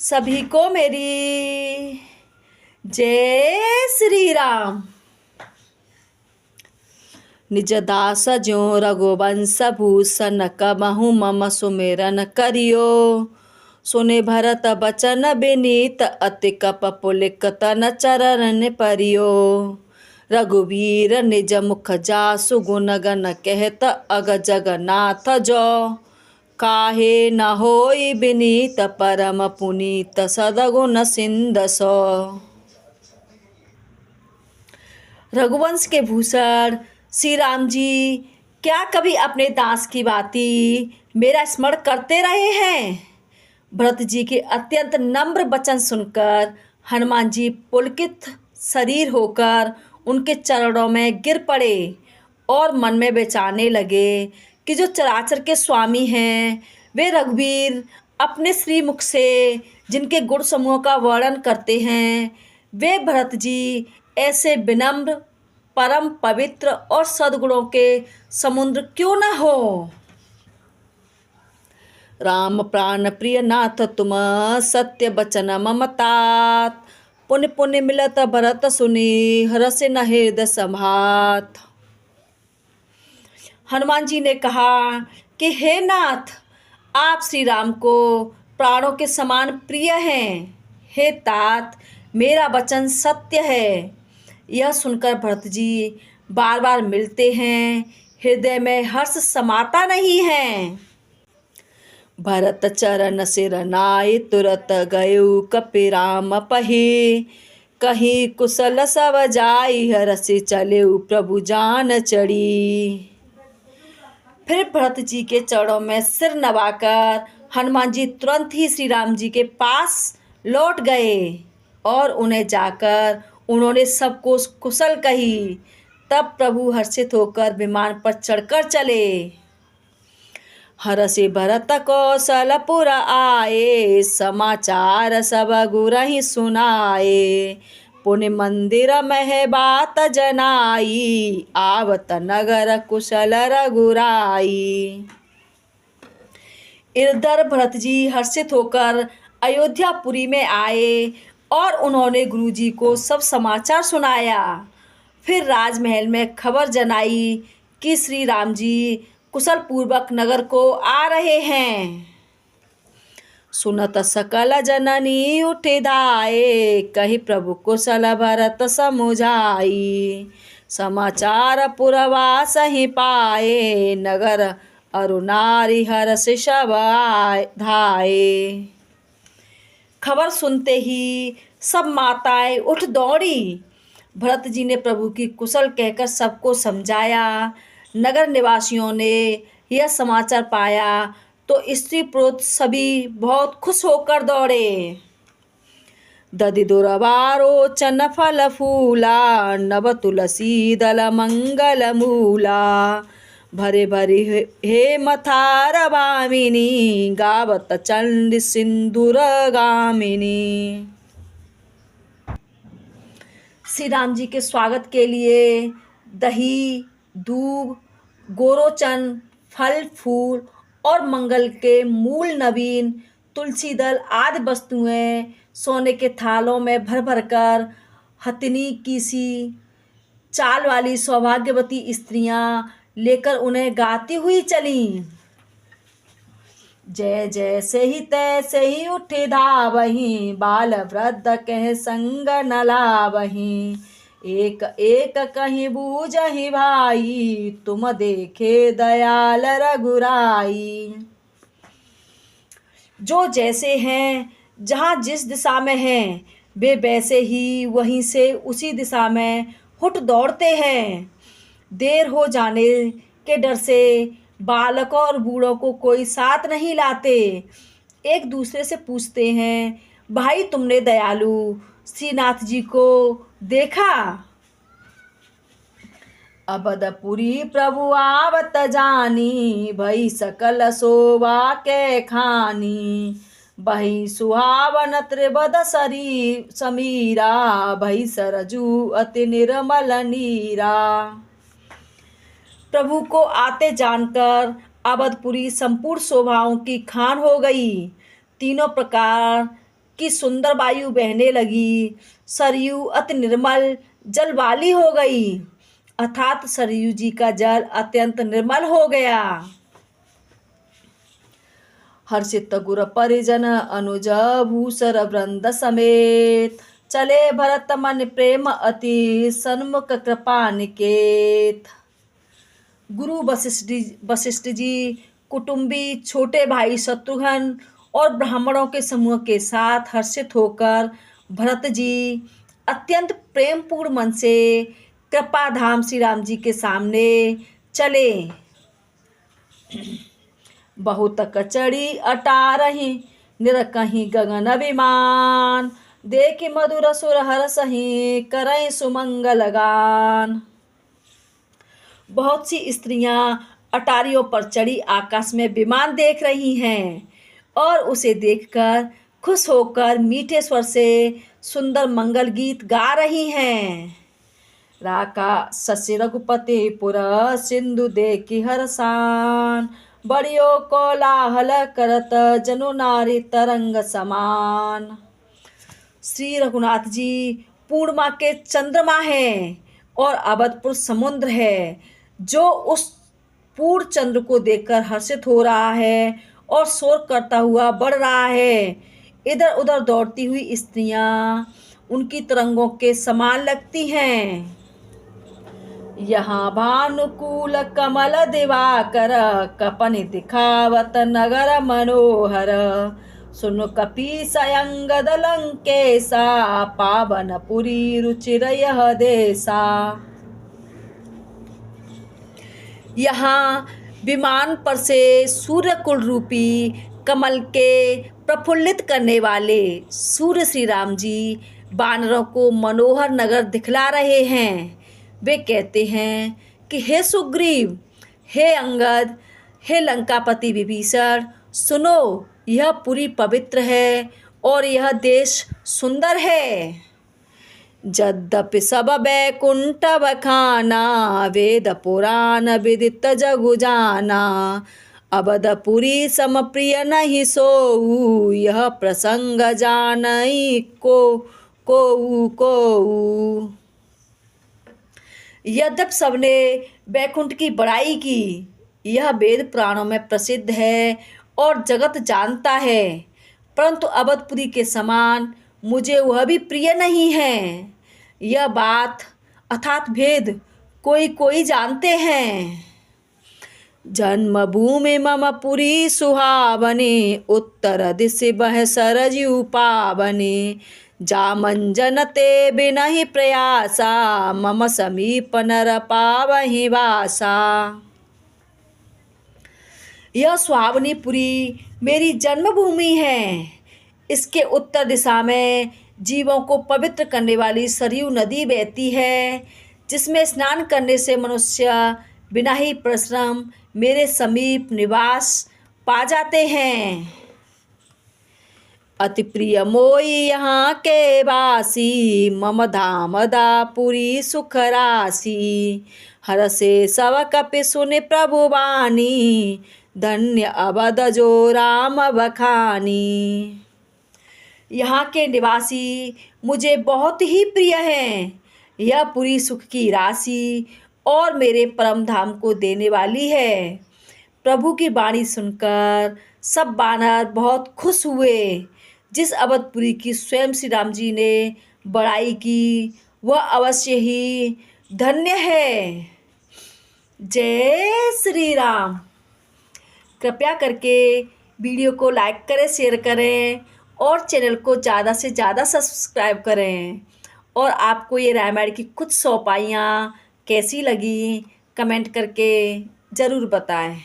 सभी को मेरी जय श्री राम। निज दास ज्यों रघुवंश भूषण कबहु मम सुमिरन करियो। सुने भरत बचन बिनीत अति कपपुलिकत न चरण परियो। रघुवीर निज मुख जासु गुण गण कहत अग जगन्नाथ जो। काहे न होई बिनीत परम पुनीत सदगुण सिंध सो। रघुवंश के भूषण श्री राम जी क्या कभी अपने दास की बाती मेरा स्मरण करते रहे हैं? भरत जी के अत्यंत नम्र वचन सुनकर हनुमान जी पुलकित शरीर होकर उनके चरणों में गिर पड़े और मन में विचारने लगे कि जो चराचर के स्वामी हैं वे रघुवीर अपने श्रीमुख से जिनके गुण समूह का वर्णन करते हैं, वे भरत जी ऐसे विनम्र परम पवित्र और सद्गुणों के समुद्र क्यों न हो। राम प्राण प्रिय नाथ तुम सत्य बचन ममतात। पुण्य पुण्य मिलत भरत सुनी हरस न हृदय संभात। हनुमान जी ने कहा कि हे नाथ, आप श्री राम को प्राणों के समान प्रिय हैं। हे तात, मेरा वचन सत्य है। यह सुनकर भरत जी बार बार मिलते हैं, हृदय में हर्ष समाता नहीं है। भरत चरण सिर नाय तुरत गयु कपि राम पहे। कहीं कुशल सब जाई हरसि चले प्रभु जान चढ़ी। फिर भरत जी के चरणों में सिर नवाकर हनुमान जी तुरंत ही श्री राम जी के पास लौट गए और उन्हें जाकर उन्होंने सबको कुशल कही। तब प्रभु हर्षित होकर विमान पर चढ़कर चले। हरषि भरत कौशलपुर आए, समाचार सब गुरहि सुनाए। पुण्य मंदिर मह बात जनाई, आवत नगर कुशल रघुराई। इधर भरत जी हर्षित होकर अयोध्यापुरी में आए और उन्होंने गुरु जी को सब समाचार सुनाया। फिर राजमहल में खबर जनाई कि श्री राम जी कुशल पूर्वक नगर को आ रहे हैं। सुनत सकल जननी उठे धाये, कही प्रभु कुशल भरत समुझाई। समाचार पुरवास ही पाए, नगर अरु नारी हर्ष सब धाये। खबर सुनते ही सब माताएं उठ दौड़ी। भरत जी ने प्रभु की कुशल कहकर सबको समझाया। नगर निवासियों ने यह समाचार पाया तो स्त्री पुरुष सभी बहुत खुश होकर दौड़े। दधि दुर्वारोचन फल फूला, नव तुलसी दल मंगल मूला। भरे भरे हे मथार भामिनी, गावत चंड सिंदूर गामिनी। श्री राम जी के स्वागत के लिए दही, दूब, गोरोचन, फल फूल और मंगल के मूल, नवीन तुलसी दल आदि वस्तुएं सोने के थालों में भर भर कर हथिनी की सी चाल वाली सौभाग्यवती स्त्रियां लेकर उन्हें गाती हुई चली। जय जय से ही तैसे ही उठे धावहीं, बाल वृद्ध कह संग न लावहीं। एक एक कहीं बूझहि भाई, तुम देखे दयाल रघुराई। जो जैसे हैं, जहाँ जिस दिशा में हैं, वे वैसे ही वहीं से उसी दिशा में हुट दौड़ते हैं। देर हो जाने के डर से बालकों और बूढ़ों को कोई साथ नहीं लाते। एक दूसरे से पूछते हैं, भाई तुमने दयालु श्रीनाथ जी को देखा? अबदपुरी प्रभु आवत जानी, भई सकल शोभा के खानी। बही सुहावन त्रिबद सरी समीरा, भई सरजू अति निर्मल नीरा। प्रभु को आते जानकर अवधपुरी संपूर्ण शोभाओं की खान हो गई। तीनों प्रकार कि सुंदर वायु बहने लगी। सरयू अति निर्मल जल वाली हो गई, अर्थात सरयू जी का जल अत्यंत निर्मल हो गया। हर्षित गुर परिजन अनुज भूसर वृंद समेत, चले भरत मन प्रेम अति सन्मुख कृपा निकेत। गुरु वशिष्ठ जी, कुटुंबी, छोटे भाई शत्रुघ्न और ब्राह्मणों के समूह के साथ हर्षित होकर भरत जी अत्यंत प्रेमपूर्ण मन से कृपा धाम श्री राम जी के सामने चले। बहुत कचड़ी अटा रही निरकहीं गगन अभिमान, देख मधुर सुर हरसहि करई सुमंगल गान। बहुत सी स्त्रियां अटारियों पर चढ़ी आकाश में विमान देख रही हैं और उसे देखकर खुश होकर मीठे स्वर से सुंदर मंगल गीत गा रही हैं। राका शशि रघुपति पुर सिंधु देखी हरसान, बड़ियो कोलाहल करत जनु नारी तरंग समान। श्री रघुनाथ जी पूर्णिमा के चंद्रमा हैं और अवधपुर समुद्र है, जो उस पूर्ण चंद्र को देखकर हर्षित हो रहा है और शोर करता हुआ बढ़ रहा है। इधर उधर दौड़ती हुई स्त्रियां उनकी तरंगों के समान लगती हैं। यहाँ भानुकूल कमल दिवाकर, कपन दिखावत नगर मनोहर, सुन कपीस अंगद लंकेशा, पावन पुरी रुचिर यह देसा। यहाँ विमान पर से सूर्यकुल रूपी कमल के प्रफुल्लित करने वाले सूर्य श्री राम जी वानरों को मनोहर नगर दिखला रहे हैं। वे कहते हैं कि हे सुग्रीव, हे अंगद, हे लंकापति विभीषण, सुनो, यह पुरी पवित्र है और यह देश सुंदर है। यद्यपि सब बैकुंठ बखाना, वेद पुराण विदित जगु जाना, अवधपुरी सम प्रिय नहीं सोऊ, यह प्रसंग जानई को। यद्यपि सबने बैकुंठ की बड़ाई की, यह वेद पुराणों में प्रसिद्ध है और जगत जानता है, परंतु अवधपुरी के समान मुझे वह भी प्रिय नहीं है। यह बात अर्थात भेद कोई कोई जानते हैं। जन्मभूमि मम पुरी सुहावनी, उत्तर दिशि बह सरयू पावनी, जामन जनते बिनहि प्रयासा, मम समीप नर पावहि वासा। यह सुहावनीपुरी मेरी जन्मभूमि है। इसके उत्तर दिशा में जीवों को पवित्र करने वाली सरयू नदी बहती है, जिसमें स्नान करने से मनुष्य बिना ही परिश्रम मेरे समीप निवास पा जाते हैं। अति प्रिय मोई यहाँ के वासी, मम धाम दापुरी सुख राशि, हर से सब कपि सुनि प्रभु वाणी, धन्य अवध जो राम बखानी। यहाँ के निवासी मुझे बहुत ही प्रिय हैं। यह पूरी सुख की राशि और मेरे परम धाम को देने वाली है। प्रभु की वाणी सुनकर सब वानर बहुत खुश हुए। जिस अवधपुरी की स्वयं श्री राम जी ने बड़ाई की, वह अवश्य ही धन्य है। जय श्री राम। कृपया करके वीडियो को लाइक करें, शेयर करें और चैनल को ज़्यादा से ज़्यादा सब्सक्राइब करें। और आपको ये रामायण की कुछ चौपाइयाँ कैसी लगी, कमेंट करके ज़रूर बताएं।